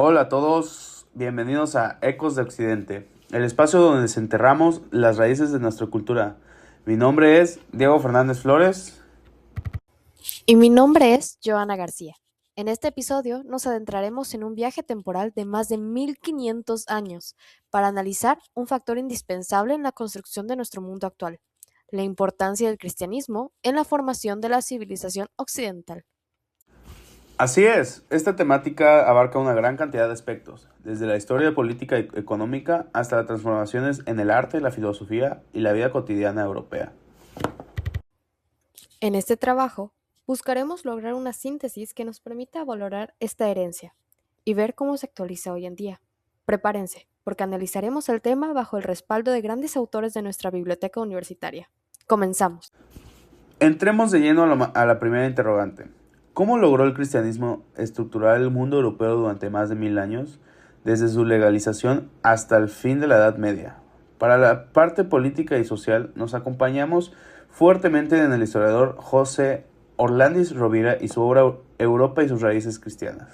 Hola a todos, bienvenidos a Ecos de Occidente, el espacio donde desenterramos las raíces de nuestra cultura. Mi nombre es Diego Fernández Flores. Y mi nombre es Joana García. En este episodio nos adentraremos en un viaje temporal de más de 1500 años para analizar un factor indispensable en la construcción de nuestro mundo actual, la importancia del cristianismo en la formación de la civilización occidental. Así es, esta temática abarca una gran cantidad de aspectos, desde la historia política y económica hasta las transformaciones en el arte, la filosofía y la vida cotidiana europea. En este trabajo, buscaremos lograr una síntesis que nos permita valorar esta herencia y ver cómo se actualiza hoy en día. Prepárense, porque analizaremos el tema bajo el respaldo de grandes autores de nuestra biblioteca universitaria. Comenzamos. Entremos de lleno a la primera interrogante. ¿Cómo logró el cristianismo estructurar el mundo europeo durante más de 1000 años, desde su legalización hasta el fin de la Edad Media? Para la parte política y social nos acompañamos fuertemente en el historiador José Orlandis Rovira y su obra Europa y sus raíces cristianas.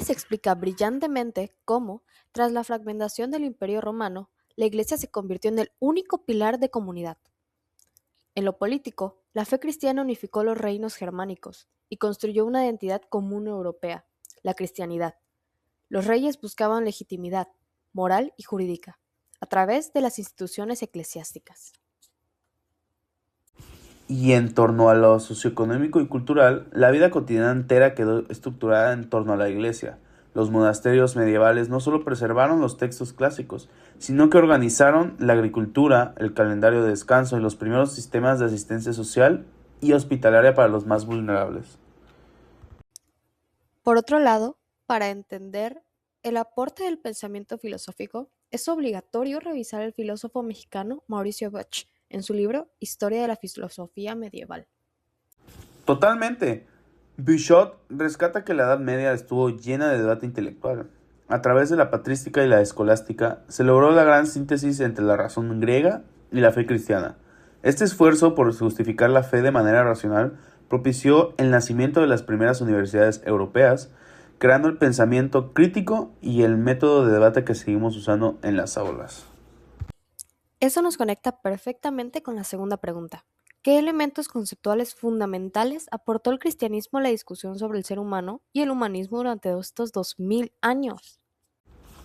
Se explica brillantemente cómo, tras la fragmentación del Imperio Romano, la Iglesia se convirtió en el único pilar de comunidad. En lo político, la fe cristiana unificó los reinos germánicos y construyó una identidad común europea, la cristianidad. Los reyes buscaban legitimidad, moral y jurídica, a través de las instituciones eclesiásticas. Y en torno a lo socioeconómico y cultural, la vida cotidiana entera quedó estructurada en torno a la iglesia. Los monasterios medievales no solo preservaron los textos clásicos, sino que organizaron la agricultura, el calendario de descanso y los primeros sistemas de asistencia social y hospitalaria para los más vulnerables. Por otro lado, para entender el aporte del pensamiento filosófico, es obligatorio revisar el filósofo mexicano Mauricio Bosch en su libro Historia de la Filosofía Medieval. Totalmente. Bouchot rescata que la Edad Media estuvo llena de debate intelectual. A través de la patrística y la escolástica se logró la gran síntesis entre la razón griega y la fe cristiana. Este esfuerzo por justificar la fe de manera racional propició el nacimiento de las primeras universidades europeas, creando el pensamiento crítico y el método de debate que seguimos usando en las aulas. Eso nos conecta perfectamente con la segunda pregunta. ¿Qué elementos conceptuales fundamentales aportó el cristianismo a la discusión sobre el ser humano y el humanismo durante estos 2000 años?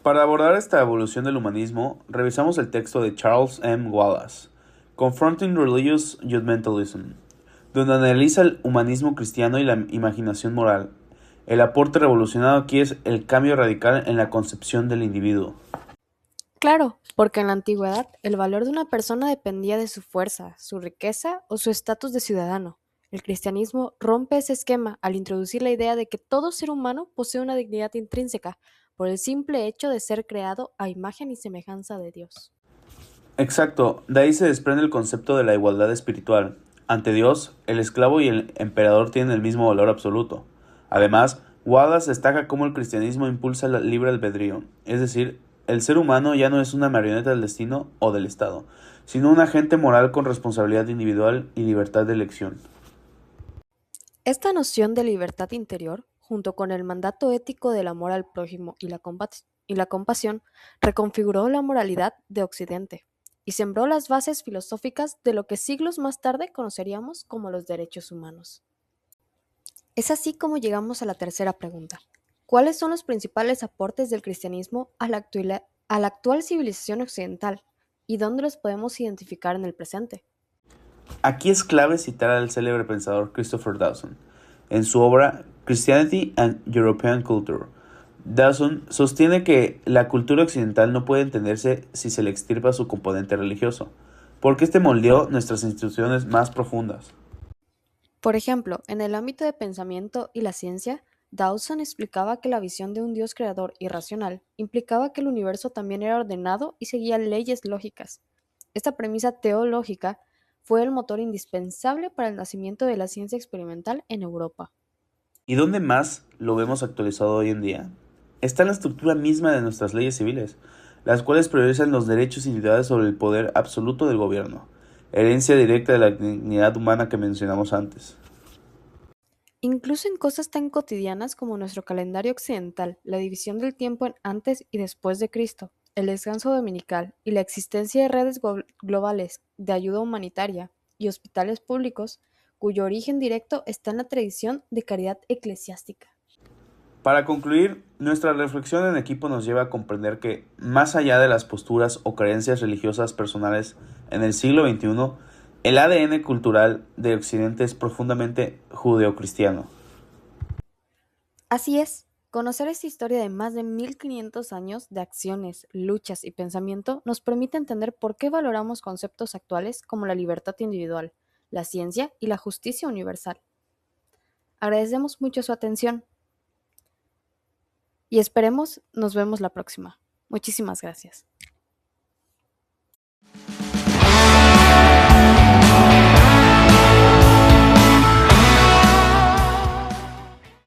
Para abordar esta evolución del humanismo, revisamos el texto de Charles M. Wallace, Confronting Religious Judgmentalism, donde analiza el humanismo cristiano y la imaginación moral. El aporte revolucionario aquí es el cambio radical en la concepción del individuo. Claro, porque en la antigüedad el valor de una persona dependía de su fuerza, su riqueza o su estatus de ciudadano. El cristianismo rompe ese esquema al introducir la idea de que todo ser humano posee una dignidad intrínseca por el simple hecho de ser creado a imagen y semejanza de Dios. Exacto, de ahí se desprende el concepto de la igualdad espiritual. Ante Dios, el esclavo y el emperador tienen el mismo valor absoluto. Además, Wallace destaca cómo el cristianismo impulsa el libre albedrío, es decir, el ser humano ya no es una marioneta del destino o del Estado, sino un agente moral con responsabilidad individual y libertad de elección. Esta noción de libertad interior, junto con el mandato ético del amor al prójimo y la compasión, reconfiguró la moralidad de Occidente y sembró las bases filosóficas de lo que siglos más tarde conoceríamos como los derechos humanos. Es así como llegamos a la tercera pregunta. ¿Cuáles son los principales aportes del cristianismo a la actual civilización occidental y dónde los podemos identificar en el presente? Aquí es clave citar al célebre pensador Christopher Dawson. En su obra Christianity and European Culture, Dawson sostiene que la cultura occidental no puede entenderse si se le extirpa su componente religioso, porque este moldeó nuestras instituciones más profundas. Por ejemplo, en el ámbito de pensamiento y la ciencia, Dawson explicaba que la visión de un Dios creador y racional implicaba que el universo también era ordenado y seguía leyes lógicas. Esta premisa teológica fue el motor indispensable para el nacimiento de la ciencia experimental en Europa. ¿Y dónde más lo vemos actualizado hoy en día? Está en la estructura misma de nuestras leyes civiles, las cuales priorizan los derechos individuales sobre el poder absoluto del gobierno, herencia directa de la dignidad humana que mencionamos antes. Incluso en cosas tan cotidianas como nuestro calendario occidental, la división del tiempo en antes y después de Cristo, el descanso dominical y la existencia de redes globales de ayuda humanitaria y hospitales públicos, cuyo origen directo está en la tradición de caridad eclesiástica. Para concluir, nuestra reflexión en equipo nos lleva a comprender que, más allá de las posturas o creencias religiosas personales en el siglo XXI, el ADN cultural de Occidente es profundamente judeocristiano. Así es, conocer esta historia de más de 1500 años de acciones, luchas y pensamiento nos permite entender por qué valoramos conceptos actuales como la libertad individual, la ciencia y la justicia universal. Agradecemos mucho su atención y esperemos nos vemos la próxima. Muchísimas gracias.